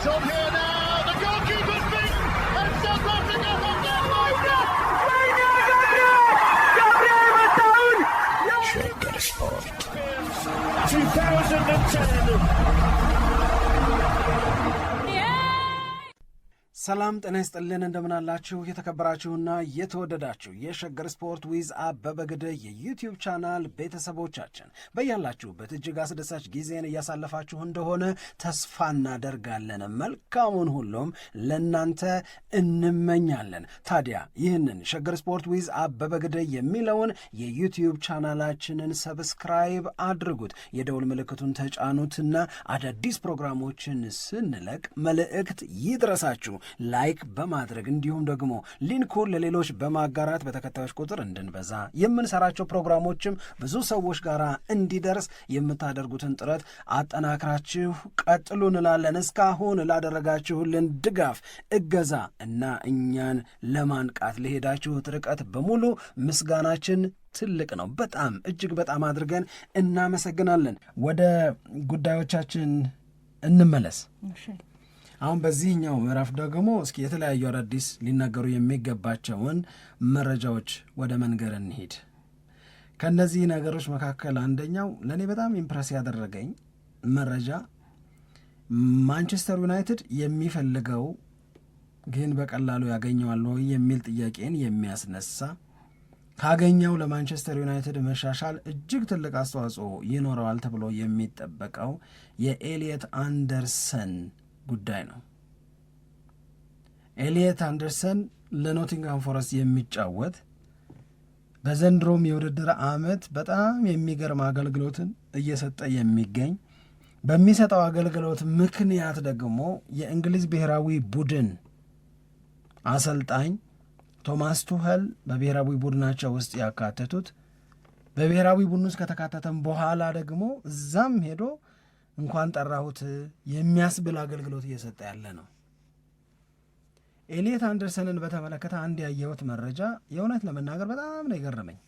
It's on here now. The goalkeeper's beaten, and South Africa have gone over. Shaker Sport 2010. ሰላም ጤና ይስጥልን እንደምናላችሁ የተከበራችሁና የተወደዳችሁ የሸገር ስፖርት ዊዝ አበበ ግደይ የዩቲዩብ ቻናል ቤተሰቦቻችን በያላችሁበት እጅግ አስደሳች ጊዜን እያሳለፋችሁ እንደሆነ ተስፋ እናደርጋለን። መልካሙን ሁሉም ለናንተ እንመኛለን። ታዲያ ይህንን ሸገር ስፖርት ዊዝ አበበ ግደይ የሚለውን የዩቲዩብ ቻናላችንን ሰብስክራይብ አድርጉት፣ የደውል ምልክቱን ተጫኑትና አዳዲስ ፕሮግራሞችን ስንለቅ መልእክት ይድረሳችሁ። ላይክ በማድረግ እንዲሁም ደግሞ ሊንኩን ለሌሎች በማጋራት በተከታዮች ቁጥር እንድንበዛ የምንሰራቸው ፕሮግራሞችም ብዙ ሰዎች ጋር እንዲደርስ የምታደርጉትን ጥረት አጠናክራችሁ ቀጥሉ እንላለን። እስካሁን ላደረጋችሁልን ድጋፍ፣ እገዛ እና እኛን ለማንቃት ለሄዳችሁት ርቀት በሙሉ ምስጋናችን ትልቅ ነው። በጣም እጅግ በጣም አድርገን እናመሰግናለን። ወደ ጉዳዮቻችን እንመለስ። አሁን በዚህኛው ምዕራፍ ደግሞ እስኪ የተለያዩ አዳዲስ ሊናገሩ የሚገባቸውን መረጃዎች ወደ መንገር እንሂድ። ከነዚህ ነገሮች መካከል አንደኛው ለእኔ በጣም ኢምፕረስ ያደረገኝ መረጃ ማንቸስተር ዩናይትድ የሚፈልገው ግን በቀላሉ ያገኘዋል ወይ የሚል ጥያቄን የሚያስነሳ ካገኘው ለማንቸስተር ዩናይትድ መሻሻል እጅግ ትልቅ አስተዋጽኦ ይኖረዋል ተብሎ የሚጠበቀው የኤሊየት አንደርሰን ጉዳይ ነው። ኤሊየት አንደርሰን ለኖቲንግሃም ፎረስት የሚጫወት በዘንድሮም የውድድር ዓመት በጣም የሚገርም አገልግሎትን እየሰጠ የሚገኝ በሚሰጠው አገልግሎት ምክንያት ደግሞ የእንግሊዝ ብሔራዊ ቡድን አሰልጣኝ ቶማስ ቱኸል በብሔራዊ ቡድናቸው ውስጥ ያካተቱት በብሔራዊ ቡድን ውስጥ ከተካተተም በኋላ ደግሞ እዛም ሄዶ እንኳን ጠራሁት የሚያስብል አገልግሎት እየሰጠ ያለ ነው። ኤሊየት አንደርሰንን በተመለከተ አንድ ያየሁት መረጃ የእውነት ለመናገር በጣም ነው የገረመኝ።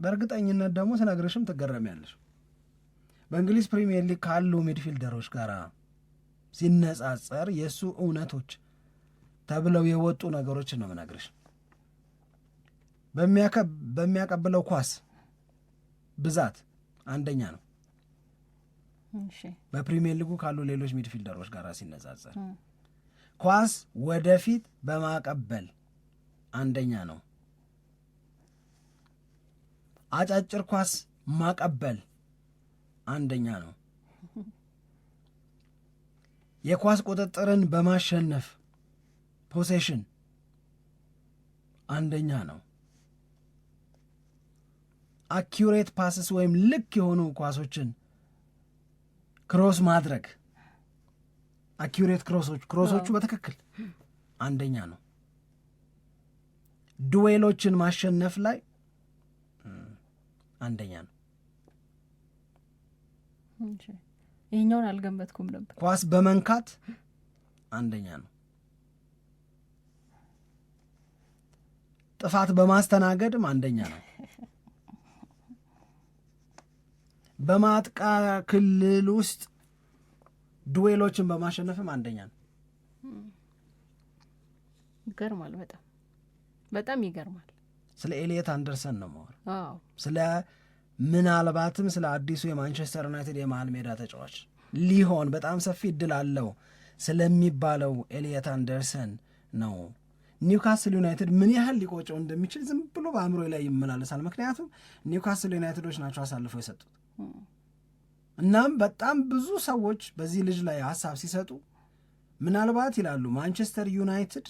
በእርግጠኝነት ደግሞ ስነግርሽም ትገረሚያለሽ። በእንግሊዝ ፕሪሚየር ሊግ ካሉ ሚድፊልደሮች ጋር ሲነጻጸር የእሱ እውነቶች ተብለው የወጡ ነገሮችን ነው የምነግርሽ። በሚያቀብለው ኳስ ብዛት አንደኛ ነው በፕሪሚየር ሊጉ ካሉ ሌሎች ሚድፊልደሮች ጋር ሲነጻጸር። ኳስ ወደፊት በማቀበል አንደኛ ነው። አጫጭር ኳስ ማቀበል አንደኛ ነው። የኳስ ቁጥጥርን በማሸነፍ ፖሴሽን አንደኛ ነው። አኪዩሬት ፓስስ ወይም ልክ የሆኑ ኳሶችን ክሮስ ማድረግ፣ አኪዩሬት ክሮሶቹ በትክክል አንደኛ ነው። ዱዌሎችን ማሸነፍ ላይ አንደኛ ነው። ይሄኛውን አልገመትኩም ነበር። ኳስ በመንካት አንደኛ ነው። ጥፋት በማስተናገድም አንደኛ ነው። በማጥቃ ክልል ውስጥ ዱዌሎችን በማሸነፍም አንደኛ ነው። ይገርማል። በጣም ይገርማል። ስለ ኤሊየት አንደርሰን ነው ማለት። ስለ ምናልባትም ስለ አዲሱ የማንቸስተር ዩናይትድ የመሃል ሜዳ ተጫዋች ሊሆን በጣም ሰፊ እድል አለው ስለሚባለው ኤሊየት አንደርሰን ነው። ኒውካስል ዩናይትድ ምን ያህል ሊቆጨው እንደሚችል ዝም ብሎ በአእምሮ ላይ ይመላለሳል። ምክንያቱም ኒውካስል ዩናይትዶች ናቸው አሳልፈው የሰጡት። እናም በጣም ብዙ ሰዎች በዚህ ልጅ ላይ ሀሳብ ሲሰጡ ምናልባት ይላሉ ማንቸስተር ዩናይትድ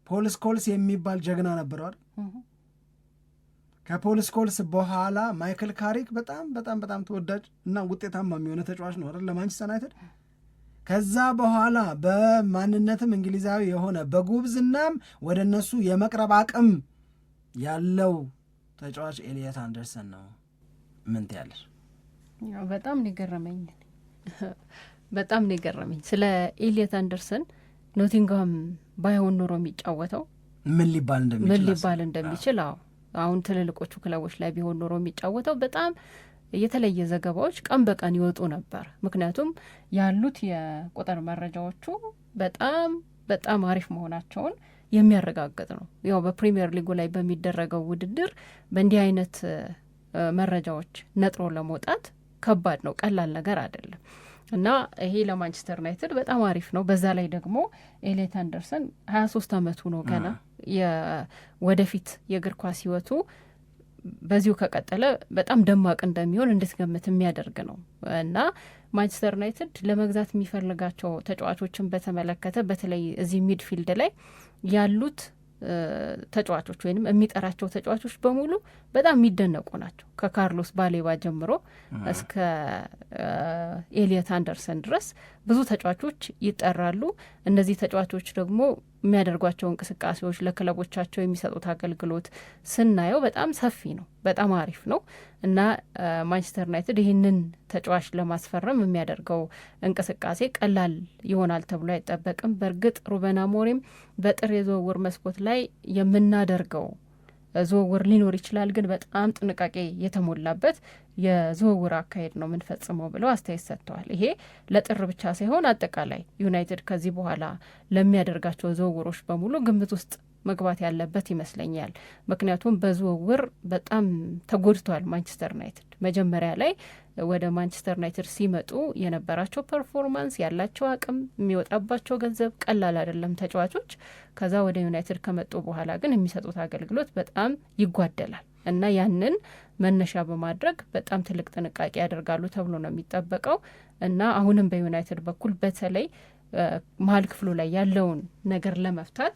ፖል ስኮልስ የሚባል ጀግና ነበረዋል። ከፖል ስኮልስ በኋላ ማይክል ካሪክ በጣም በጣም በጣም ተወዳጅ እና ውጤታማ የሚሆነ ተጫዋች ነው አይደል ለማንቸስተር ዩናይትድ። ከዛ በኋላ በማንነትም እንግሊዛዊ የሆነ በጉብዝናም ወደ እነሱ የመቅረብ አቅም ያለው ተጫዋች ኤሊየት አንደርሰን ነው። ምን ትያለሽ? በጣም ነው የገረመኝ ስለ ኤሊየት አንደርሰን ኖቲንግሃም ባይሆን ኖሮ የሚጫወተው ምን ሊባል እንደሚችል አሁን ትልልቆቹ ክለቦች ላይ ቢሆን ኖሮ የሚጫወተው በጣም የተለየ ዘገባዎች ቀን በቀን ይወጡ ነበር። ምክንያቱም ያሉት የቁጥር መረጃዎቹ በጣም በጣም አሪፍ መሆናቸውን የሚያረጋግጥ ነው። ያው በፕሪሚየር ሊጉ ላይ በሚደረገው ውድድር በእንዲህ አይነት መረጃዎች ነጥሮ ለመውጣት ከባድ ነው፣ ቀላል ነገር አይደለም እና ይሄ ለማንቸስተር ዩናይትድ በጣም አሪፍ ነው። በዛ ላይ ደግሞ ኤሌት አንደርሰን 23 ዓመቱ ነው ገና። ወደፊት የእግር ኳስ ህይወቱ በዚሁ ከቀጠለ በጣም ደማቅ እንደሚሆን እንድትገምት የሚያደርግ ነው እና ማንቸስተር ዩናይትድ ለመግዛት የሚፈልጋቸው ተጫዋቾችን በተመለከተ በተለይ እዚህ ሚድፊልድ ላይ ያሉት ተጫዋቾች ወይም የሚጠራቸው ተጫዋቾች በሙሉ በጣም የሚደነቁ ናቸው። ከካርሎስ ባሌባ ጀምሮ እስከ ኤሊየት አንደርሰን ድረስ ብዙ ተጫዋቾች ይጠራሉ። እነዚህ ተጫዋቾች ደግሞ የሚያደርጓቸው እንቅስቃሴዎች፣ ለክለቦቻቸው የሚሰጡት አገልግሎት ስናየው በጣም ሰፊ ነው፣ በጣም አሪፍ ነው እና ማንቸስተር ዩናይትድ ይህንን ተጫዋች ለማስፈረም የሚያደርገው እንቅስቃሴ ቀላል ይሆናል ተብሎ አይጠበቅም። በእርግጥ ሩበን አሞሪም በጥር የዝውውር መስኮት ላይ የምናደርገው ዝውውር ሊኖር ይችላል፣ ግን በጣም ጥንቃቄ የተሞላበት የዝውውር አካሄድ ነው የምንፈጽመው ብለው አስተያየት ሰጥተዋል። ይሄ ለጥር ብቻ ሳይሆን አጠቃላይ ዩናይትድ ከዚህ በኋላ ለሚያደርጋቸው ዝውውሮች በሙሉ ግምት ውስጥ መግባት ያለበት ይመስለኛል። ምክንያቱም በዝውውር በጣም ተጎድቷል ማንቸስተር ዩናይትድ። መጀመሪያ ላይ ወደ ማንቸስተር ዩናይትድ ሲመጡ የነበራቸው ፐርፎርማንስ፣ ያላቸው አቅም፣ የሚወጣባቸው ገንዘብ ቀላል አይደለም ተጫዋቾች። ከዛ ወደ ዩናይትድ ከመጡ በኋላ ግን የሚሰጡት አገልግሎት በጣም ይጓደላል እና ያንን መነሻ በማድረግ በጣም ትልቅ ጥንቃቄ ያደርጋሉ ተብሎ ነው የሚጠበቀው እና አሁንም በዩናይትድ በኩል በተለይ መሀል ክፍሉ ላይ ያለውን ነገር ለመፍታት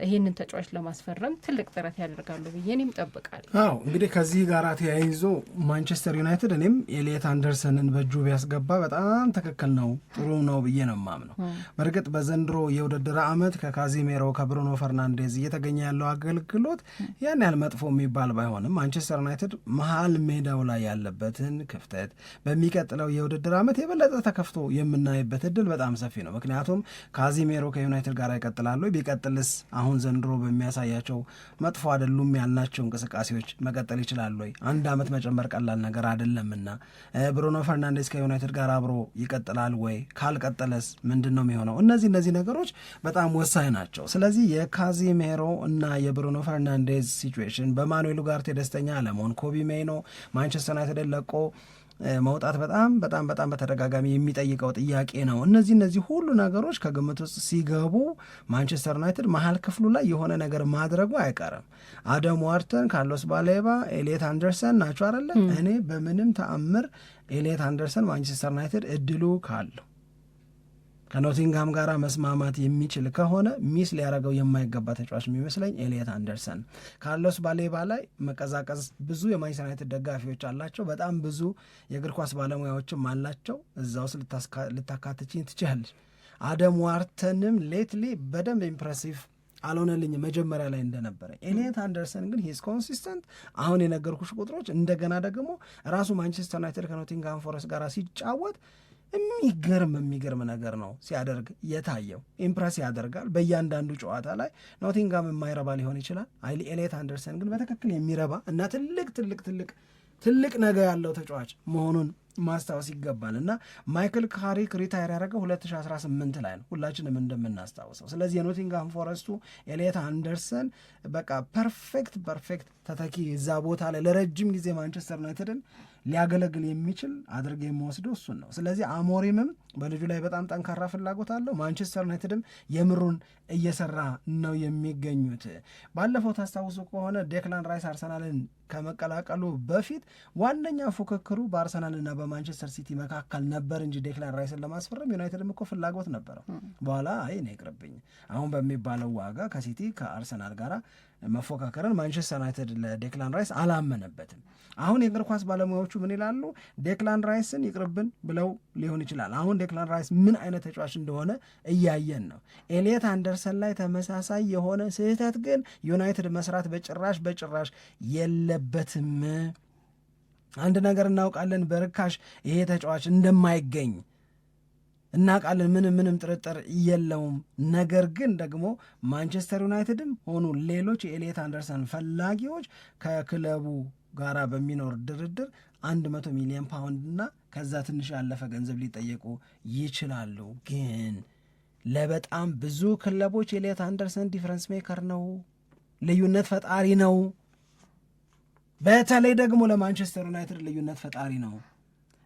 ይህንን ተጫዋች ለማስፈረም ትልቅ ጥረት ያደርጋሉ ብዬ እኔም እጠብቃለሁ። አዎ እንግዲህ ከዚህ ጋር ተያይዞ ማንቸስተር ዩናይትድ እኔም ኤሊየት አንደርሰንን በእጁ ቢያስገባ በጣም ትክክል ነው፣ ጥሩ ነው ብዬ ነው የማምነው። በእርግጥ በዘንድሮ የውድድር ዓመት ከካዚሜሮ ከብሩኖ ፈርናንዴዝ እየተገኘ ያለው አገልግሎት ያን ያህል መጥፎ የሚባል ባይሆንም ማንቸስተር ዩናይትድ መሀል ሜዳው ላይ ያለበትን ክፍተት በሚቀጥለው የውድድር ዓመት የበለጠ ተከፍቶ የምናይበት እድል በጣም ሰፊ ነው። ምክንያቱም ካዚሜሮ ከዩናይትድ ጋር ይቀጥላሉ። ቢቀጥልስ አሁን ዘንድሮ በሚያሳያቸው መጥፎ አይደሉም ያልናቸው እንቅስቃሴዎች መቀጠል ይችላሉ ወይ? አንድ ዓመት መጨመር ቀላል ነገር አይደለምና ብሩኖ ፈርናንዴስ ከዩናይትድ ጋር አብሮ ይቀጥላል ወይ? ካልቀጠለስ ምንድን ነው የሚሆነው? እነዚህ ነገሮች በጣም ወሳኝ ናቸው። ስለዚህ የካዚሜሮ እና የብሩኖ ፈርናንዴዝ ሲቹዌሽን፣ በማኑኤል ኡጋርቴ ደስተኛ አለመሆን፣ ኮቢ ሜይኖ ማንቸስተር ዩናይትድን ለቆ መውጣት በጣም በተደጋጋሚ የሚጠይቀው ጥያቄ ነው። እነዚህ ሁሉ ነገሮች ከግምት ውስጥ ሲገቡ ማንቸስተር ዩናይትድ መሀል ክፍሉ ላይ የሆነ ነገር ማድረጉ አይቀርም። አደም ዋርተን፣ ካርሎስ ባሌባ፣ ኤሊየት አንደርሰን ናቸው አይደለ? እኔ በምንም ተአምር ኤሊየት አንደርሰን ማንቸስተር ዩናይትድ እድሉ ካለው ከኖቲንግሃም ጋር መስማማት የሚችል ከሆነ ሚስ ሊያደርገው የማይገባ ተጫዋች የሚመስለኝ ኤሊየት አንደርሰን። ካርሎስ ባሌባ ላይ መቀዛቀዝ ብዙ የማንቸስተር ዩናይትድ ደጋፊዎች አላቸው፣ በጣም ብዙ የእግር ኳስ ባለሙያዎችም አላቸው። እዛ ውስጥ ልታካትችኝ ትችላለች። አደም ዋርተንም ሌትሊ በደንብ ኢምፕሬሲቭ አልሆነልኝ መጀመሪያ ላይ እንደነበረ። ኤሊየት አንደርሰን ግን ሂዝ ኮንሲስተንት። አሁን የነገርኩሽ ቁጥሮች እንደገና ደግሞ ራሱ ማንቸስተር ዩናይትድ ከኖቲንግሃም ፎረስት ጋር ሲጫወት የሚገርም ነገር ነው ሲያደርግ የታየው። ኢምፕረስ ያደርጋል በእያንዳንዱ ጨዋታ ላይ። ኖቲንግሃም የማይረባ ሊሆን ይችላል፣ ኤሊየት አንደርሰን ግን በትክክል የሚረባ እና ትልቅ ነገር ያለው ተጫዋች መሆኑን ማስታወስ ይገባል። እና ማይክል ካሪክ ሪታየር ያደረገው 2018 ላይ ነው ሁላችንም እንደምናስታውሰው። ስለዚህ የኖቲንግሃም ፎረስቱ ኤሊየት አንደርሰን በቃ ፐርፌክት ተተኪ እዛ ቦታ ላይ ለረጅም ጊዜ ማንቸስተር ዩናይትድን ሊያገለግል የሚችል አድርገ የሚወስደው እሱን ነው። ስለዚህ አሞሪምም በልጁ ላይ በጣም ጠንካራ ፍላጎት አለው። ማንቸስተር ዩናይትድም የምሩን እየሰራ ነው የሚገኙት። ባለፈው ታስታውሱ ከሆነ ዴክላን ራይስ አርሰናልን ከመቀላቀሉ በፊት ዋነኛ ፉክክሩ በአርሰናልና በማንቸስተር ሲቲ መካከል ነበር እንጂ ዴክላን ራይስን ለማስፈረም ዩናይትድም እኮ ፍላጎት ነበረው። በኋላ እኔ ይቅርብኝ አሁን በሚባለው ዋጋ ከሲቲ ከአርሰናል ጋር መፎካከርን ማንቸስተር ዩናይትድ ለዴክላን ራይስ አላመነበትም። አሁን የእግር ኳስ ባለሙያዎቹ ምን ይላሉ? ዴክላን ራይስን ይቅርብን ብለው ሊሆን ይችላል። አሁን ዴክላን ራይስ ምን አይነት ተጫዋች እንደሆነ እያየን ነው። ኤሊየት አንደርሰን ላይ ተመሳሳይ የሆነ ስህተት ግን ዩናይትድ መስራት በጭራሽ የለበትም። አንድ ነገር እናውቃለን፣ በርካሽ ይሄ ተጫዋች እንደማይገኝ እናውቃለን፣ ምንም ጥርጥር የለውም። ነገር ግን ደግሞ ማንቸስተር ዩናይትድም ሆኑ ሌሎች የኤሊየት አንደርሰን ፈላጊዎች ከክለቡ ጋራ በሚኖር ድርድር 100 ሚሊዮን ፓውንድ እና ከዛ ትንሽ ያለፈ ገንዘብ ሊጠየቁ ይችላሉ። ግን ለበጣም ብዙ ክለቦች ኤሊየት አንደርሰን ዲፍረንስ ሜከር ነው፣ ልዩነት ፈጣሪ ነው። በተለይ ደግሞ ለማንቸስተር ዩናይትድ ልዩነት ፈጣሪ ነው።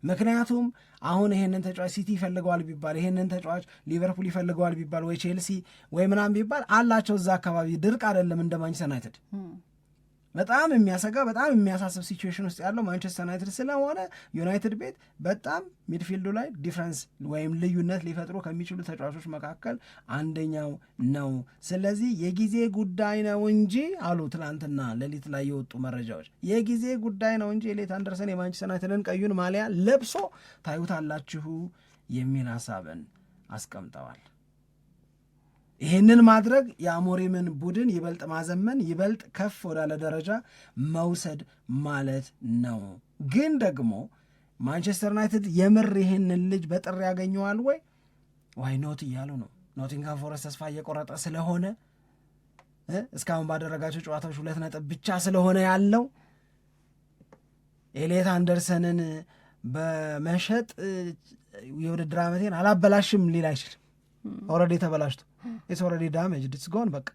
ምክንያቱም አሁን ይሄንን ተጫዋች ሲቲ ይፈልገዋል ቢባል፣ ይሄንን ተጫዋች ሊቨርፑል ይፈልገዋል ቢባል፣ ወይ ቼልሲ ወይ ምናምን ቢባል አላቸው እዛ አካባቢ። ድርቅ አይደለም እንደ ማንቸስተር ዩናይትድ። በጣም የሚያሰጋ በጣም የሚያሳስብ ሲቹዌሽን ውስጥ ያለው ማንቸስተር ዩናይትድ ስለሆነ ዩናይትድ ቤት በጣም ሚድፊልዱ ላይ ዲፍረንስ ወይም ልዩነት ሊፈጥሩ ከሚችሉ ተጫዋቾች መካከል አንደኛው ነው። ስለዚህ የጊዜ ጉዳይ ነው እንጂ አሉ ትናንትና ሌሊት ላይ የወጡ መረጃዎች፣ የጊዜ ጉዳይ ነው እንጂ ኤሊየት አንደርሰን የማንቸስተር ዩናይትድን ቀዩን ማሊያ ለብሶ ታዩታላችሁ የሚል ሀሳብን አስቀምጠዋል። ይህንን ማድረግ የአሞሪምን ቡድን ይበልጥ ማዘመን፣ ይበልጥ ከፍ ወዳለ ደረጃ መውሰድ ማለት ነው። ግን ደግሞ ማንቸስተር ዩናይትድ የምር ይህንን ልጅ በጥሪ ያገኘዋል ወይ ዋይ ኖት እያሉ ነው። ኖቲንግሃም ፎረስት ተስፋ እየቆረጠ ስለሆነ እስካሁን ባደረጋቸው ጨዋታዎች 2 ነጥብ ብቻ ስለሆነ ያለው ኤሊየት አንደርሰንን በመሸጥ የውድድር ዓመቴን አላበላሽም ሊል አይችልም። ኦልሬዲ ተበላሽቶ ኢትስ ኦልሬዲ ዳሜጅድ ኢትስ ጎን። በቃ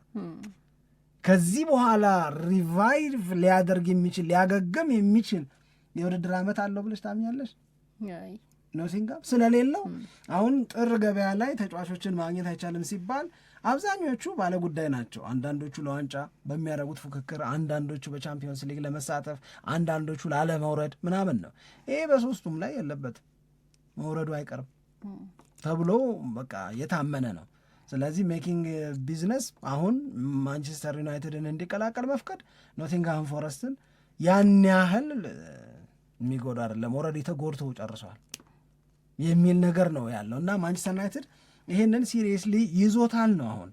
ከዚህ በኋላ ሪቫይቭ ሊያደርግ የሚችል ሊያገግም የሚችል የውድድር ዓመት አለው ብለሽ ታምኛለሽ? ኖቲንግሃም ስለሌለው አሁን ጥር ገበያ ላይ ተጫዋቾችን ማግኘት አይቻልም ሲባል አብዛኞቹ ባለ ጉዳይ ናቸው። አንዳንዶቹ ለዋንጫ በሚያደርጉት ፉክክር፣ አንዳንዶቹ በቻምፒዮንስ ሊግ ለመሳተፍ፣ አንዳንዶቹ ላለመውረድ ምናምን ነው። ይሄ በሶስቱም ላይ የለበትም፣ መውረዱ አይቀርም ተብሎ በቃ የታመነ ነው። ስለዚህ ሜኪንግ ቢዝነስ አሁን ማንቸስተር ዩናይትድን እንዲቀላቀል መፍቀድ ኖቲንግሃም ፎረስትን ያን ያህል የሚጎዳ አይደለም፣ ኦልሬዲ ተጎድቶ ጨርሰዋል የሚል ነገር ነው ያለው እና ማንቸስተር ዩናይትድ ይህንን ሲሪየስሊ ይዞታል ነው አሁን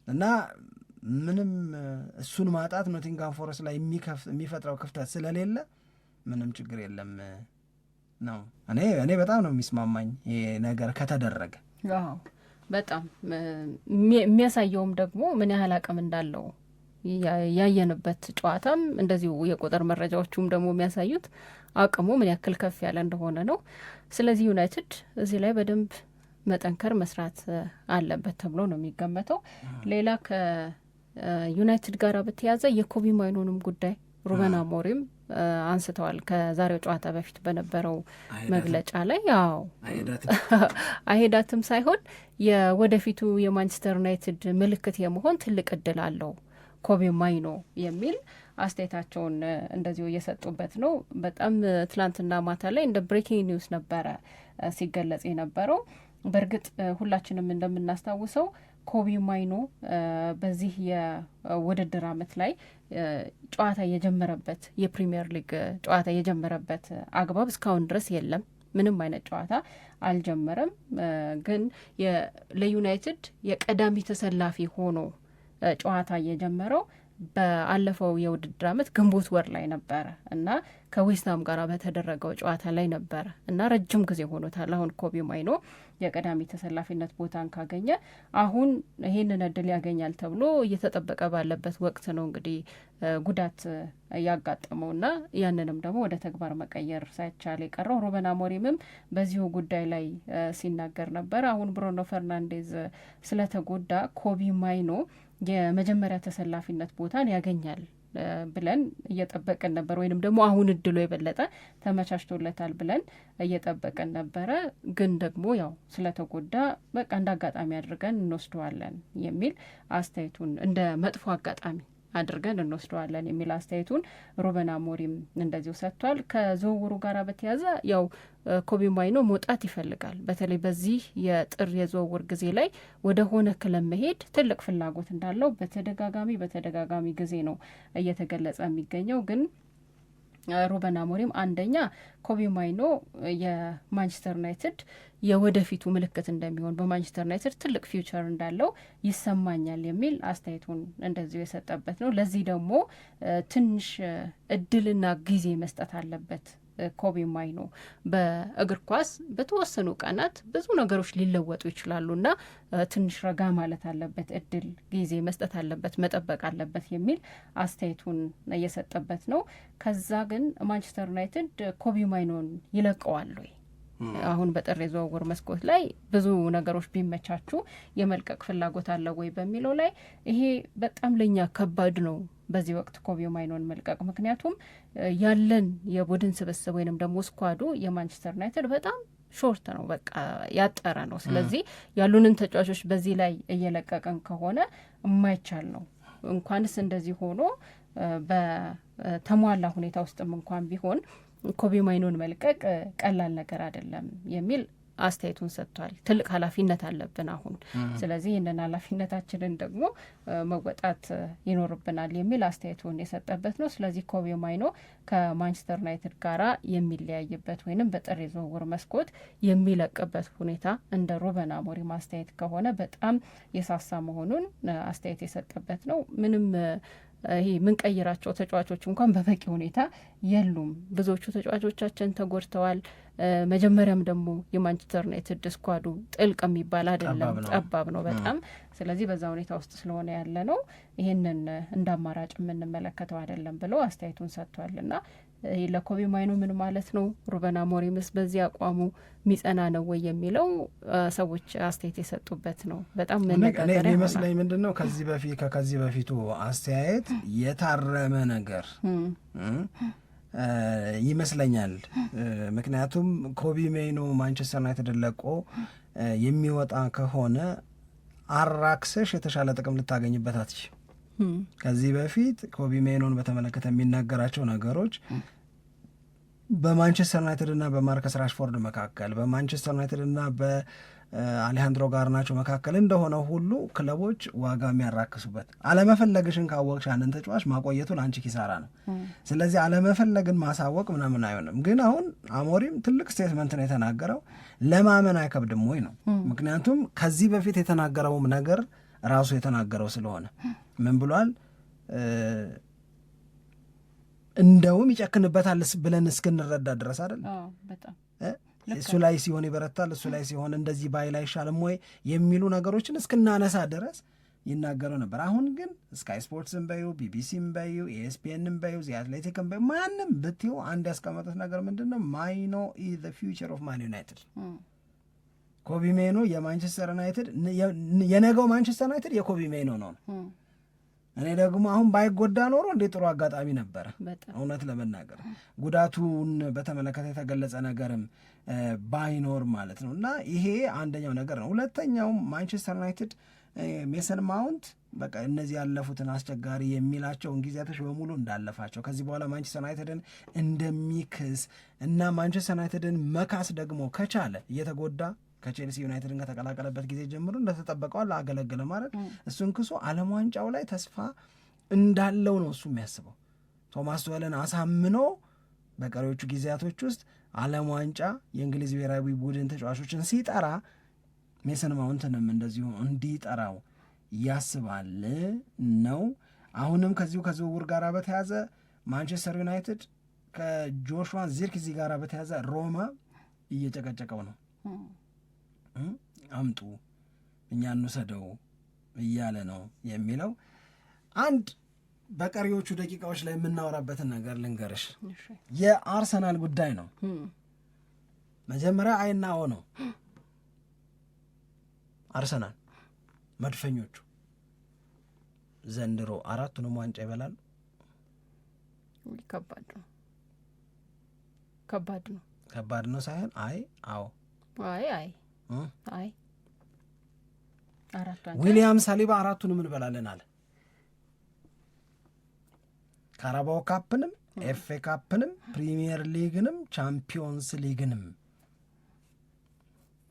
እና ምንም እሱን ማጣት ኖቲንግሃም ፎረስት ላይ የሚፈጥረው ክፍተት ስለሌለ ምንም ችግር የለም ነው። እኔ በጣም ነው የሚስማማኝ ይሄ ነገር ከተደረገ። በጣም የሚያሳየውም ደግሞ ምን ያህል አቅም እንዳለው ያየንበት ጨዋታም እንደዚሁ የቁጥር መረጃዎቹም ደግሞ የሚያሳዩት አቅሙ ምን ያክል ከፍ ያለ እንደሆነ ነው። ስለዚህ ዩናይትድ እዚህ ላይ በደንብ መጠንከር መስራት አለበት ተብሎ ነው የሚገመተው። ሌላ ከዩናይትድ ጋር በተያዘ የኮቢ ማይኖንም ጉዳይ ሩበን አሞሪም አንስተዋል ከዛሬው ጨዋታ በፊት በነበረው መግለጫ ላይ። ያው አይሄዳትም ሳይሆን የወደፊቱ የማንቸስተር ዩናይትድ ምልክት የመሆን ትልቅ እድል አለው ኮቢ ማይኖ የሚል አስተያየታቸውን እንደዚሁ እየሰጡበት ነው። በጣም ትላንትና ማታ ላይ እንደ ብሬኪንግ ኒውስ ነበረ ሲገለጽ የነበረው። በእርግጥ ሁላችንም እንደምናስታውሰው ኮቢ ማይኖ በዚህ የውድድር ዓመት ላይ ጨዋታ የጀመረበት የፕሪሚየር ሊግ ጨዋታ የጀመረበት አግባብ እስካሁን ድረስ የለም። ምንም አይነት ጨዋታ አልጀመረም። ግን ለዩናይትድ የቀዳሚ ተሰላፊ ሆኖ ጨዋታ የጀመረው በአለፈው የውድድር ዓመት ግንቦት ወር ላይ ነበረ እና ከዌስትሃም ጋር በተደረገው ጨዋታ ላይ ነበረ እና ረጅም ጊዜ ሆኖታል። አሁን ኮቢ ማይኖ የቀዳሚ ተሰላፊነት ቦታን ካገኘ አሁን ይህንን እድል ያገኛል ተብሎ እየተጠበቀ ባለበት ወቅት ነው እንግዲህ ጉዳት ያጋጠመውና ያንንም ደግሞ ወደ ተግባር መቀየር ሳይቻል የቀረው። ሩበን አሞሪምም በዚሁ ጉዳይ ላይ ሲናገር ነበር። አሁን ብሩኖ ፈርናንዴዝ ስለተጎዳ ኮቢ ማይኖ የመጀመሪያ ተሰላፊነት ቦታን ያገኛል ብለን እየጠበቅን ነበር፣ ወይንም ደግሞ አሁን እድሉ የበለጠ ተመቻችቶለታል ብለን እየጠበቅን ነበረ። ግን ደግሞ ያው ስለተጎዳ በቃ እንደ አጋጣሚ አድርገን እንወስደዋለን የሚል አስተያየቱን እንደ መጥፎ አጋጣሚ አድርገን እንወስደዋለን የሚል አስተያየቱን ሩበን አሞሪም እንደዚሁ ሰጥቷል። ከዝውውሩ ጋር በተያያዘ ያው ኮቢ ማይኖ መውጣት ይፈልጋል። በተለይ በዚህ የጥር የዝውውር ጊዜ ላይ ወደ ሆነ ክለብ መሄድ ትልቅ ፍላጎት እንዳለው በተደጋጋሚ ጊዜ ነው እየተገለጸ የሚገኘው። ግን ሩበን አሞሪም አንደኛ ኮቢ ማይኖ የማንቸስተር ዩናይትድ የወደፊቱ ምልክት እንደሚሆን በማንቸስተር ዩናይትድ ትልቅ ፊውቸር እንዳለው ይሰማኛል የሚል አስተያየቱን እንደዚሁ የሰጠበት ነው። ለዚህ ደግሞ ትንሽ እድልና ጊዜ መስጠት አለበት ኮቢ ማይኖ በእግር ኳስ በተወሰኑ ቀናት ብዙ ነገሮች ሊለወጡ ይችላሉና ትንሽ ረጋ ማለት አለበት፣ እድል ጊዜ መስጠት አለበት፣ መጠበቅ አለበት የሚል አስተያየቱን እየሰጠበት ነው። ከዛ ግን ማንቸስተር ዩናይትድ ኮቢ ማይኖን ይለቀዋል ወይ? አሁን በጥር የዝውውር መስኮት ላይ ብዙ ነገሮች ቢመቻቹ የመልቀቅ ፍላጎት አለ ወይ በሚለው ላይ ይሄ በጣም ለኛ ከባድ ነው በዚህ ወቅት ኮቢ ማይኖን መልቀቅ። ምክንያቱም ያለን የቡድን ስብስብ ወይንም ደግሞ ስኳዱ የማንቸስተር ዩናይትድ በጣም ሾርት ነው፣ በቃ ያጠረ ነው። ስለዚህ ያሉንን ተጫዋቾች በዚህ ላይ እየለቀቀን ከሆነ የማይቻል ነው። እንኳንስ እንደዚህ ሆኖ በተሟላ ሁኔታ ውስጥም እንኳን ቢሆን ኮቢ ማይኖን መልቀቅ ቀላል ነገር አይደለም የሚል አስተያየቱን ሰጥቷል። ትልቅ ኃላፊነት አለብን አሁን፣ ስለዚህ ይህንን ኃላፊነታችንን ደግሞ መወጣት ይኖርብናል የሚል አስተያየቱን የሰጠበት ነው። ስለዚህ ኮቢ ማይኖ ከማንቸስተር ዩናይትድ ጋራ የሚለያይበት ወይንም በጥር የዝውውር መስኮት የሚለቅበት ሁኔታ እንደ ሩበን አሞሪም አስተያየት ከሆነ በጣም የሳሳ መሆኑን አስተያየት የሰጠበት ነው። ምንም ይሄ የምንቀይራቸው ተጫዋቾች እንኳን በበቂ ሁኔታ የሉም። ብዙዎቹ ተጫዋቾቻችን ተጎድተዋል። መጀመሪያም ደግሞ የማንቸስተር ዩናይትድ ስኳዱ ጥልቅ የሚባል አይደለም፣ ጠባብ ነው በጣም። ስለዚህ በዛ ሁኔታ ውስጥ ስለሆነ ያለ ነው ይህንን እንደ አማራጭ የምንመለከተው አይደለም ብለው አስተያየቱን ሰጥቷል። እና ለኮቢ ማይኖ ምን ማለት ነው? ሩበን አሞሪምስ በዚህ አቋሙ ሚጸና ነው ወይ የሚለው ሰዎች አስተያየት የሰጡበት ነው። በጣም መነጋገሪያ የሚመስለኝ ምንድን ነው ከዚህ በፊቱ አስተያየት የታረመ ነገር ይመስለኛል። ምክንያቱም ኮቢ ማይኖ ማንቸስተር ዩናይትድ ለቆ የሚወጣ ከሆነ አራክሰሽ የተሻለ ጥቅም ልታገኝበት አትችል። ከዚህ በፊት ኮቢ ማይኖን በተመለከተ የሚናገራቸው ነገሮች በማንቸስተር ዩናይትድ እና በማርከስ ራሽፎርድ መካከል፣ በማንቸስተር ዩናይትድ እና በአሌሃንድሮ ጋርናቾ መካከል እንደሆነ ሁሉ ክለቦች ዋጋ የሚያራክሱበት፣ አለመፈለግሽን ካወቅሽ ያንን ተጫዋች ማቆየቱ ለአንቺ ኪሳራ ነው። ስለዚህ አለመፈለግን ማሳወቅ ምናምን አይሆንም። ግን አሁን አሞሪም ትልቅ ስቴትመንት ነው የተናገረው። ለማመን አይከብድም ወይ ነው። ምክንያቱም ከዚህ በፊት የተናገረውም ነገር ራሱ የተናገረው ስለሆነ ምን ብሏል? እንደውም ይጨክንበታል ብለን እስክንረዳ ድረስ አይደል? እሱ ላይ ሲሆን ይበረታል፣ እሱ ላይ ሲሆን እንደዚህ ባይል አይሻልም ወይ የሚሉ ነገሮችን እስክናነሳ ድረስ ይናገረው ነበር። አሁን ግን ስካይ ስፖርትስም በዩ ቢቢሲም በዩ ኤስፒኤንም በዩ ዚ አትሌቲክም በዩ ማንም ብትዩ አንድ ያስቀመጡት ነገር ምንድን ነው? ማይኖ ኢዝ ዘ ፊውቸር ኦፍ ማን ዩናይትድ። ኮቢ ማይኖ የማንቸስተር ዩናይትድ የነገው ማንቸስተር ዩናይትድ የኮቢ ማይኖ ነው። እኔ ደግሞ አሁን ባይጎዳ ኖሮ እንዴት ጥሩ አጋጣሚ ነበረ። እውነት ለመናገር ጉዳቱን በተመለከተ የተገለጸ ነገርም ባይኖር ማለት ነው። እና ይሄ አንደኛው ነገር ነው። ሁለተኛው ማንቸስተር ዩናይትድ ሜሰን ማውንት በቃ እነዚህ ያለፉትን አስቸጋሪ የሚላቸውን ጊዜያቶች በሙሉ እንዳለፋቸው ከዚህ በኋላ ማንቸስተር ዩናይትድን እንደሚክስ እና ማንቸስተር ዩናይትድን መካስ ደግሞ ከቻለ እየተጎዳ ከቼልሲ ዩናይትድን ከተቀላቀለበት ጊዜ ጀምሮ እንደተጠበቀዋል አገለገለ ማለት እሱን ክሶ ዓለም ዋንጫው ላይ ተስፋ እንዳለው ነው እሱ የሚያስበው። ቶማስ ቱኸልን አሳምኖ በቀሪዎቹ ጊዜያቶች ውስጥ ዓለም ዋንጫ የእንግሊዝ ብሔራዊ ቡድን ተጫዋቾችን ሲጠራ ሜሰን ማውንትንም እንደዚሁ እንዲጠራው ያስባል ነው። አሁንም ከዚሁ ከዝውውር ጋር በተያዘ ማንቸስተር ዩናይትድ ከጆሹዋ ዚርክዚ ጋር በተያዘ ሮማ እየጨቀጨቀው ነው። አምጡ እኛ እንውሰደው እያለ ነው የሚለው። አንድ በቀሪዎቹ ደቂቃዎች ላይ የምናወራበትን ነገር ልንገርሽ። የአርሰናል ጉዳይ ነው። መጀመሪያ አይና ኦ ነው። አርሰናል መድፈኞቹ ዘንድሮ 4ቱንም ዋንጫ ይበላሉ። ከባድ ነው ሳይሆን አዎ ዊሊያም ሳሊባ 4ቱንም እንበላለን አለ። ካራባኦ ካፕንም ኤፍኤ ካፕንም ፕሪሚየር ሊግንም ቻምፒዮንስ ሊግንም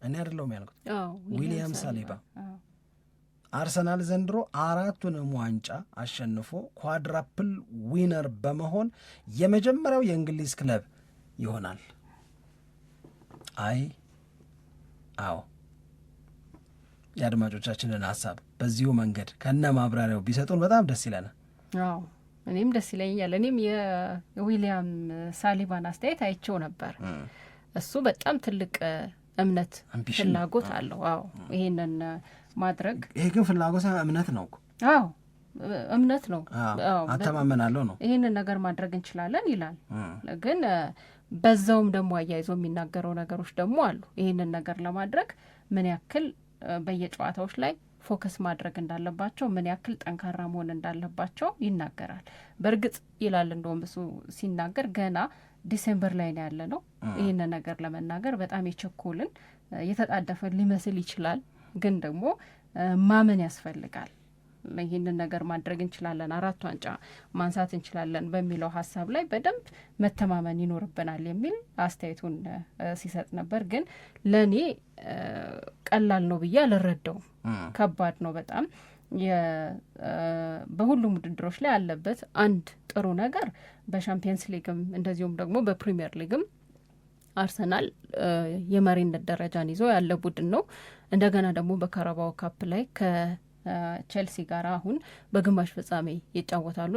እኔ አይደለሁም ያልኩት ዊሊያም ሳሊባ። አርሰናል ዘንድሮ 4ቱንም ዋንጫ አሸንፎ ኳድራፕል ዊነር በመሆን የመጀመሪያው የእንግሊዝ ክለብ ይሆናል። አዎ የአድማጮቻችንን ሀሳብ በዚሁ መንገድ ከነ ማብራሪያው ቢሰጡን በጣም ደስ ይለናል። እኔም ደስ ይለኛል። እኔም የዊሊያም ሳሊባን አስተያየት አይቼው ነበር። እሱ በጣም ትልቅ እምነት ፍላጎት አለው። አዎ ይሄንን ማድረግ ይሄ ግን ፍላጎት እምነት ነው። አዎ እምነት ነው። አተማመናለሁ ነው። ይሄንን ነገር ማድረግ እንችላለን ይላል። ግን በዛውም ደግሞ አያይዞ የሚናገረው ነገሮች ደግሞ አሉ። ይህንን ነገር ለማድረግ ምን ያክል በየጨዋታዎች ላይ ፎከስ ማድረግ እንዳለባቸው፣ ምን ያክል ጠንካራ መሆን እንዳለባቸው ይናገራል። በእርግጥ ይላል እንደውም እሱ ሲናገር ገና ዲሴምበር ላይ ነው ያለ ነው። ይህንን ነገር ለመናገር በጣም የቸኮልን የተጣደፈ ሊመስል ይችላል። ግን ደግሞ ማመን ያስፈልጋል። ይህንን ነገር ማድረግ እንችላለን፣ 4 ዋንጫ ማንሳት እንችላለን በሚለው ሀሳብ ላይ በደንብ መተማመን ይኖርብናል የሚል አስተያየቱን ሲሰጥ ነበር። ግን ለእኔ ቀላል ነው ብዬ አልረዳውም። ከባድ ነው በጣም። በሁሉም ውድድሮች ላይ ያለበት አንድ ጥሩ ነገር በሻምፒየንስ ሊግም እንደዚሁም ደግሞ በፕሪሚየር ሊግም አርሰናል የመሪነት ደረጃን ይዞ ያለ ቡድን ነው። እንደገና ደግሞ በካራባኦ ካፕ ላይ ቼልሲ ጋር አሁን በግማሽ ፍጻሜ ይጫወታሉ።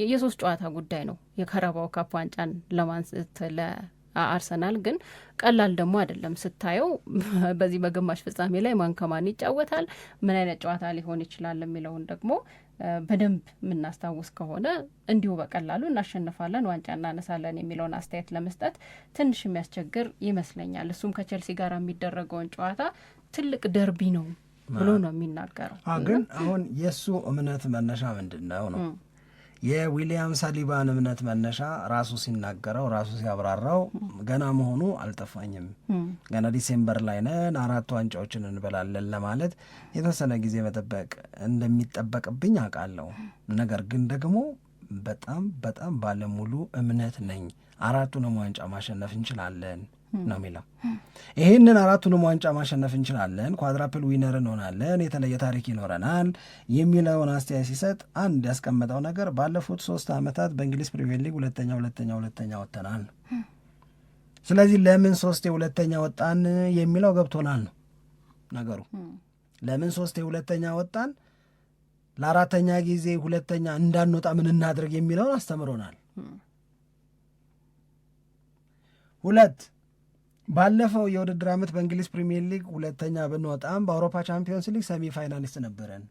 የ3 ጨዋታ ጉዳይ ነው የካራባኦ ካፕ ዋንጫን ለማንሳት ለአርሰናል። ግን ቀላል ደግሞ አይደለም ስታየው። በዚህ በግማሽ ፍጻሜ ላይ ማን ከማን ይጫወታል፣ ምን አይነት ጨዋታ ሊሆን ይችላል የሚለውን ደግሞ በደንብ የምናስታውስ ከሆነ እንዲሁ በቀላሉ እናሸንፋለን፣ ዋንጫ እናነሳለን የሚለውን አስተያየት ለመስጠት ትንሽ የሚያስቸግር ይመስለኛል። እሱም ከቼልሲ ጋር የሚደረገውን ጨዋታ ትልቅ ደርቢ ነው ብሎ ነው የሚናገረው። ግን አሁን የእሱ እምነት መነሻ ምንድን ነው ነው? የዊሊያም ሳሊባን እምነት መነሻ ራሱ ሲናገረው ራሱ ሲያብራራው ገና መሆኑ አልጠፋኝም። ገና ዲሴምበር ላይ ነን፣ 4 ዋንጫዎችን እንበላለን ለማለት የተወሰነ ጊዜ መጠበቅ እንደሚጠበቅብኝ አውቃለሁ። ነገር ግን ደግሞ በጣም በጣም ባለሙሉ እምነት ነኝ፣ 4ቱንም ዋንጫ ማሸነፍ እንችላለን ነው የሚለው። ይህንን 4ቱንም ዋንጫ ማሸነፍ እንችላለን፣ ኳድራፕል ዊነር እንሆናለን፣ የተለየ ታሪክ ይኖረናል የሚለውን አስተያየት ሲሰጥ አንድ ያስቀመጠው ነገር ባለፉት 3 ዓመታት በእንግሊዝ ፕሪሚየር ሊግ ሁለተኛ ወጥተናል። ስለዚህ ለምን 3 ሁለተኛ ወጣን የሚለው ገብቶናል ነው ነገሩ። ለምን 3 ሁለተኛ ወጣን፣ ለ4ኛ ጊዜ ሁለተኛ እንዳንወጣ ምን እናድርግ የሚለውን አስተምሮናል። 2 ባለፈው የውድድር ዓመት በእንግሊዝ ፕሪሚየር ሊግ ሁለተኛ ብንወጣም በአውሮፓ ቻምፒዮንስ ሊግ ሰሚ ፋይናሊስት ነበረን።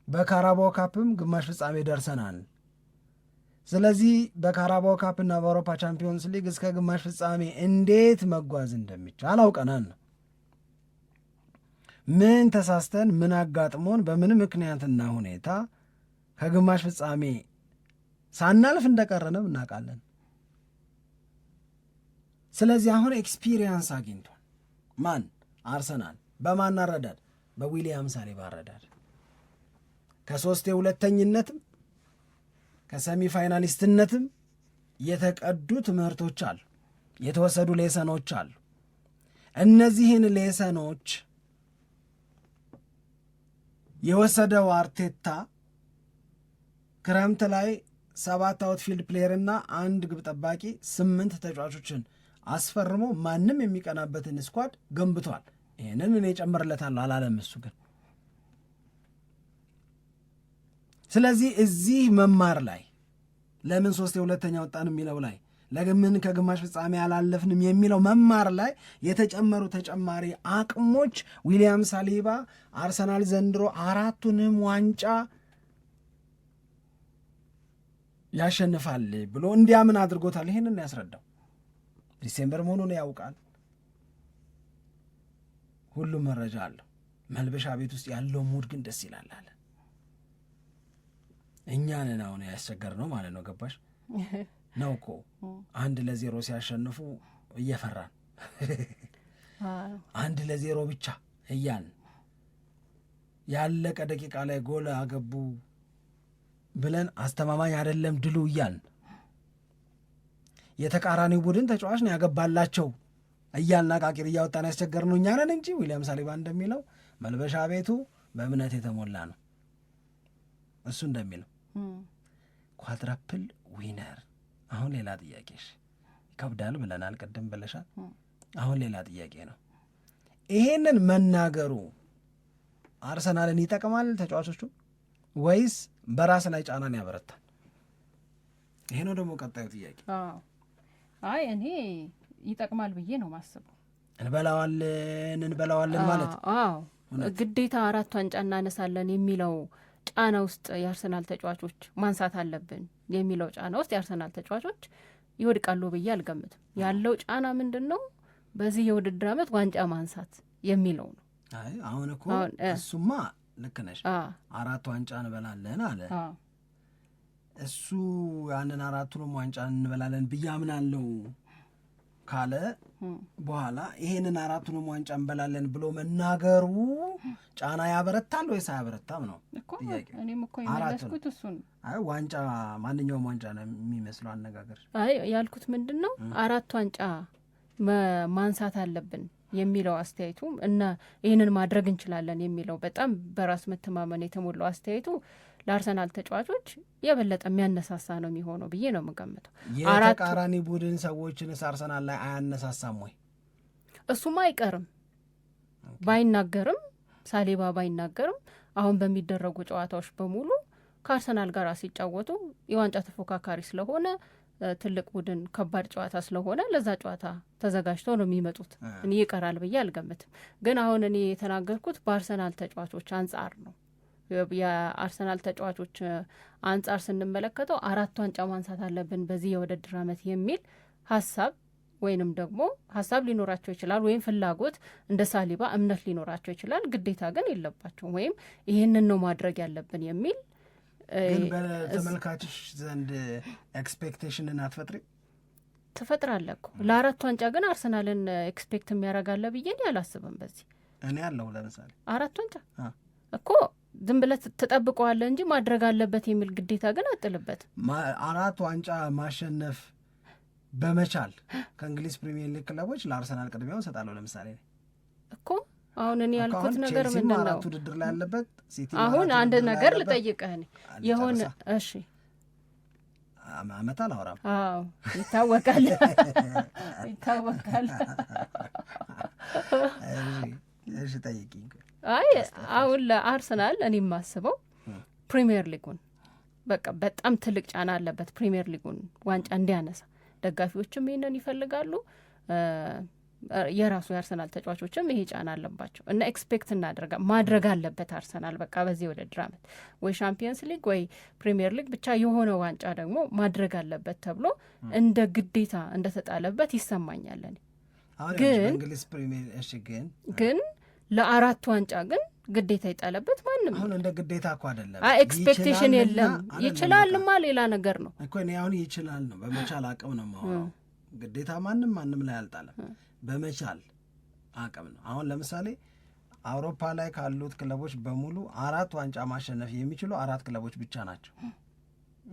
በካራባኦ ካፕም ግማሽ ፍጻሜ ደርሰናል። ስለዚህ በካራባኦ ካፕና በአውሮፓ ቻምፒዮንስ ሊግ እስከ ግማሽ ፍጻሜ እንዴት መጓዝ እንደሚቻል አውቀናል ነው። ምን ተሳስተን ምን አጋጥሞን በምን ምክንያትና ሁኔታ ከግማሽ ፍጻሜ ሳናልፍ እንደቀረንም እናውቃለን። ስለዚህ አሁን ኤክስፒሪየንስ አግኝቷል። ማን? አርሰናል። በማን አረዳድ? በዊሊያም ሳሊባ አረዳድ። ከ3 ሁለተኝነትም ከሰሚ ፋይናሊስትነትም የተቀዱ ትምህርቶች አሉ፣ የተወሰዱ ሌሰኖች አሉ። እነዚህን ሌሰኖች የወሰደው አርቴታ ክረምት ላይ 7 አውትፊልድ ፕሌየር እና 1 ግብ ጠባቂ 8 ተጫዋቾችን አስፈርሞ ማንም የሚቀናበትን ስኳድ ገንብቷል። ይህንን እኔ ጨምርለታለሁ አላለም እሱ ግን። ስለዚህ እዚህ መማር ላይ ለምን 3 ሁለተኛ ወጣን የሚለው ላይ ለምን ከግማሽ ፍጻሜ አላለፍንም የሚለው መማር ላይ የተጨመሩ ተጨማሪ አቅሞች ዊሊያም ሳሊባ አርሰናል ዘንድሮ 4ቱንም ዋንጫ ያሸንፋል ብሎ እንዲያምን አድርጎታል። ይህንን ያስረዳው ዲሴምበር መሆኑን ያውቃል። ሁሉም መረጃ አለው። መልበሻ ቤት ውስጥ ያለው ሙድ ግን ደስ ይላል አለ። እኛንን አሁን ያስቸገር ነው ማለት ነው። ገባሽ ነው እኮ 1-0 ሲያሸንፉ እየፈራን 1-0 ብቻ እያን ያለቀ ደቂቃ ላይ ጎል አገቡ ብለን አስተማማኝ አይደለም ድሉ እያን የተቃራኒ ቡድን ተጫዋች ነው ያገባላቸው እያልና ቃቂር እያወጣን ያስቸገር ነው እኛ ነን እንጂ ዊሊያም ሳሊባ እንደሚለው መልበሻ ቤቱ በእምነት የተሞላ ነው። እሱ እንደሚለው ኳድራፕል ዊነር። አሁን ሌላ ጥያቄሽ ይከብዳል ብለናል፣ ቅድም ብለሻል። አሁን ሌላ ጥያቄ ነው። ይሄንን መናገሩ አርሰናልን ይጠቅማል ተጫዋቾቹ ወይስ በራስ ላይ ጫናን ያበረታል? ይሄ ነው ደግሞ ቀጣዩ ጥያቄ። አይ እኔ ይጠቅማል ብዬ ነው ማስበው። እንበላዋለን ማለት ግዴታ 4 ዋንጫ እናነሳለን የሚለው ጫና ውስጥ የአርሰናል ተጫዋቾች ማንሳት አለብን የሚለው ጫና ውስጥ የአርሰናል ተጫዋቾች ይወድቃሉ ብዬ አልገምትም። ያለው ጫና ምንድን ነው? በዚህ የውድድር ዓመት ዋንጫ ማንሳት የሚለው ነው። አሁን እኮ እሱማ ልክ ነሽ፣ 4 ዋንጫ እንበላለን አለ እሱ። ያንን 4ቱንም ዋንጫ እንበላለን ብዬ አምናለሁ ካለ በኋላ ይሄንን 4ቱንም ዋንጫ እንበላለን ብሎ መናገሩ ጫና ያበረታል ወይስ አያበረታም ነው ጥያቄው። እኔም እኮ የመለስኩት እሱን። ዋንጫ ማንኛውም ዋንጫ ነው የሚመስለው አነጋገር። ያልኩት ምንድን ነው 4 ዋንጫ ማንሳት አለብን የሚለው አስተያየቱ እና ይህንን ማድረግ እንችላለን የሚለው በጣም በራስ መተማመን የተሞላው አስተያየቱ ለአርሰናል ተጫዋቾች የበለጠ የሚያነሳሳ ነው የሚሆነው ብዬ ነው የምገምተው። የተቃራኒ ቡድን ሰዎችንስ አርሰናል ላይ አያነሳሳም ወይ? እሱማ አይቀርም ባይናገርም፣ ሳሌባ ባይናገርም አሁን በሚደረጉ ጨዋታዎች በሙሉ ከአርሰናል ጋር ሲጫወቱ የዋንጫ ተፎካካሪ ስለሆነ ትልቅ ቡድን ከባድ ጨዋታ ስለሆነ ለዛ ጨዋታ ተዘጋጅተው ነው የሚመጡት። እኔ ይቀራል ብዬ አልገምትም። ግን አሁን እኔ የተናገርኩት በአርሰናል ተጫዋቾች አንጻር ነው። የአርሰናል ተጫዋቾች አንጻር ስንመለከተው 4 ዋንጫ ማንሳት አለብን በዚህ የውድድር ዓመት የሚል ሀሳብ ወይንም ደግሞ ሀሳብ ሊኖራቸው ይችላል፣ ወይም ፍላጎት እንደ ሳሊባ እምነት ሊኖራቸው ይችላል። ግዴታ ግን የለባቸውም፣ ወይም ይህንን ነው ማድረግ ያለብን የሚል ግን በተመልካቾች ዘንድ ኤክስፔክቴሽንን አትፈጥሪ? ትፈጥራለህ እኮ። ለ4 ዋንጫ ግን አርሰናልን ኤክስፔክት የሚያደርጋለ ብዬ እኔ አላስብም። በዚህ እኔ አለሁ ለምሳሌ 4 ዋንጫ እኮ ዝም ብለህ ትጠብቀዋለህ እንጂ ማድረግ አለበት የሚል ግዴታ ግን አጥልበት። 4 ዋንጫ ማሸነፍ በመቻል ከእንግሊዝ ፕሪሚየር ሊግ ክለቦች ለአርሰናል ቅድሚያውን እሰጣለሁ። ለምሳሌ እኮ አሁን እኔ ያልኩት ነገር ምንድን ነው? 4 ውድድር ላይ ያለበት ሲቲ አሁን አንድ ነገር ልጠይቅህ የሆነ እሺ፣ አመት አላወራም። ይታወቃል። እሺ ጠይቂኝ። አይ አሁን ለአርሰናል እኔ የማስበው ፕሪሚየር ሊጉን በቃ በጣም ትልቅ ጫና አለበት። ፕሪሚየር ሊጉን ዋንጫ እንዲያነሳ ደጋፊዎችም ይሄንን ይፈልጋሉ። የራሱ የአርሰናል ተጫዋቾችም ይሄ ጫና አለባቸው እና ኤክስፔክት ማድረግ አለበት አርሰናል በቃ በዚህ ውድድር ዓመት ወይ ሻምፒየንስ ሊግ ወይ ፕሪሚየር ሊግ ብቻ የሆነ ዋንጫ ደግሞ ማድረግ አለበት ተብሎ እንደ ግዴታ እንደተጣለበት ይሰማኛል። ግን ለ4 ዋንጫ ግን ግዴታ ይጣለበት ማንም አሁን እንደ ግዴታ እኮ አይደለም። ኤክስፔክቴሽን የለም። ይችላልማ ሌላ ነገር ነው እኮ። እኔ አሁን ይችላል ነው በመቻል አቅም ነው የማወራው። ግዴታ ማንም ላይ አልጣለም። በመቻል አቅም ነው። አሁን ለምሳሌ አውሮፓ ላይ ካሉት ክለቦች በሙሉ 4 ዋንጫ ማሸነፍ የሚችሉ 4 ክለቦች ብቻ ናቸው።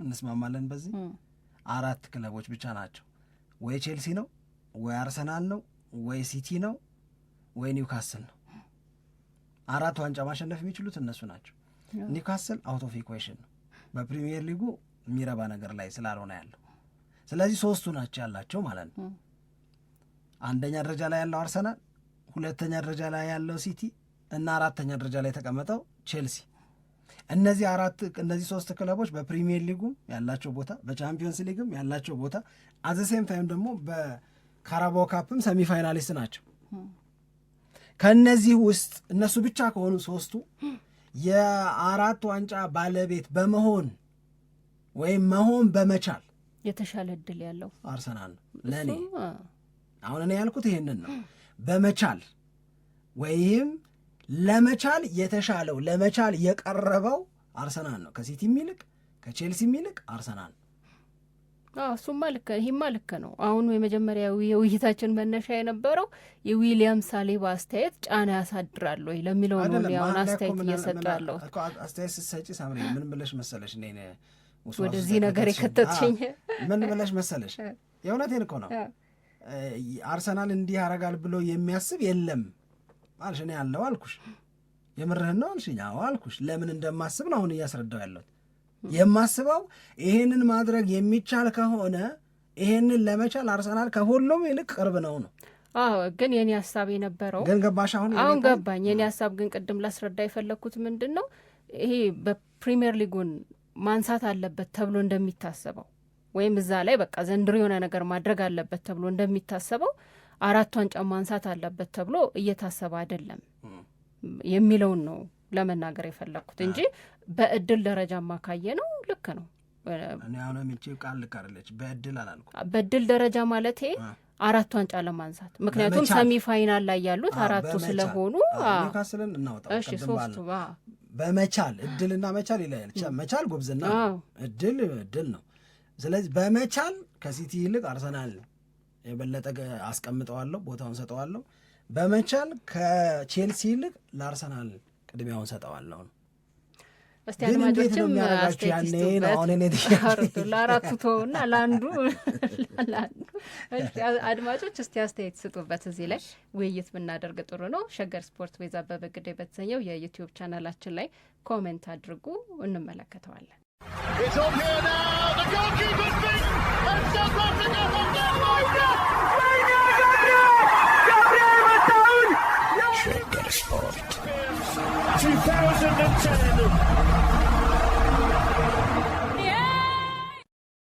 እንስማማለን በዚህ 4 ክለቦች ብቻ ናቸው። ወይ ቼልሲ ነው፣ ወይ አርሰናል ነው፣ ወይ ሲቲ ነው፣ ወይ ኒውካስል ነው። 4 ዋንጫ ማሸነፍ የሚችሉት እነሱ ናቸው። ኒውካስል አውት ኦፍ ኢኩዌሽን ነው፣ በፕሪሚየር ሊጉ የሚረባ ነገር ላይ ስላልሆነ ያለው። ስለዚህ 3ቱ ናቸው ያላቸው ማለት ነው። አንደኛ ደረጃ ላይ ያለው አርሰናል፣ 2ኛ ደረጃ ላይ ያለው ሲቲ እና 4ኛ ደረጃ ላይ የተቀመጠው ቼልሲ። እነዚህ 3 ክለቦች በፕሪሚየር ሊጉም ያላቸው ቦታ፣ በቻምፒዮንስ ሊግም ያላቸው ቦታ አዘሴም ታይም ደግሞ በካራባኦ ካፕም ሰሚፋይናሊስት ናቸው። ከነዚህ ውስጥ እነሱ ብቻ ከሆኑ 3ቱ የ4 ዋንጫ ባለቤት በመሆን ወይም መሆን በመቻል የተሻለ እድል ያለው አርሰናል ነው ለእኔ። አሁን እኔ ያልኩት ይሄንን ነው። በመቻል ወይም ለመቻል የተሻለው ለመቻል የቀረበው አርሰናል ነው። ከሲቲ የሚልቅ ከቼልሲ የሚልቅ አርሰናል ነው። እሱማ ልክ፣ ይህማ ልክ ነው። አሁኑ የመጀመሪያ የውይይታችን መነሻ የነበረው የዊሊያም ሳሌባ አስተያየት ጫና ያሳድራል ወይ ለሚለው ነው። አሁን አስተያየት እየሰጠ ያለው አስተያየት ስትሰጪ ሳምሪ ምን ብለሽ መሰለሽ እኔ ወደዚህ ነገር የከተትሽኝ ምን ብለሽ መሰለሽ? የእውነቴን እኮ ነው። አርሰናል እንዲህ ያደርጋል ብሎ የሚያስብ የለም አልሽ። እኔ ያለው አልኩሽ። የምርህን ነው አልሽኝ። አዎ አልኩሽ። ለምን እንደማስብ ነው አሁን እያስረዳው ያለሁት። የማስበው ይሄንን ማድረግ የሚቻል ከሆነ ይሄንን ለመቻል አርሰናል ከሁሉም ይልቅ ቅርብ ነው። ግን የኔ ሀሳብ የነበረው ግን ገባሽ? አሁን ገባኝ። የኔ ሀሳብ ግን ቅድም ላስረዳ የፈለግኩት ምንድን ነው ይሄ በፕሪሚየር ሊጉን ማንሳት አለበት ተብሎ እንደሚታሰበው ወይም እዛ ላይ በቃ ዘንድሮ የሆነ ነገር ማድረግ አለበት ተብሎ እንደሚታሰበው 4 ዋንጫ ማንሳት አለበት ተብሎ እየታሰበ አይደለም የሚለውን ነው ለመናገር የፈለኩት እንጂ በእድል ደረጃ ማካየ ነው ልክ ነው። እኔ አሁን ምንጭው ቃል ልክ አይደለች በእድል አላልኩም። በእድል ደረጃ ማለቴ 4 ዋንጫ ለማንሳት ምክንያቱም ሰሚ ፋይናል ላይ ያሉት 4 ስለሆኑ ኒውካስልን እናውጣው። እሺ 3 በመቻል እድልና መቻል ይለያል። መቻል ጉብዝና እድል ነው። ስለዚህ በመቻል ከሲቲ ይልቅ አርሰናል የበለጠ አስቀምጠዋለሁ፣ ቦታውን ሰጠዋለሁ። በመቻል ከቼልሲ ይልቅ ለአርሰናል ቅድሚያውን ሰጠዋለሁ። እስቲ አድማጮችም ለአራቱ ተውና ለአንዱ አድማጮች እስቲ አስተያየት ስጡበት። እዚህ ላይ ውይይት ብናደርግ ጥሩ ነው። ሸገር ስፖርት ቤዛ አበበ ግዴ በተሰኘው የዩቲዩብ ቻናላችን ላይ ኮሜንት አድርጉ፣ እንመለከተዋለን።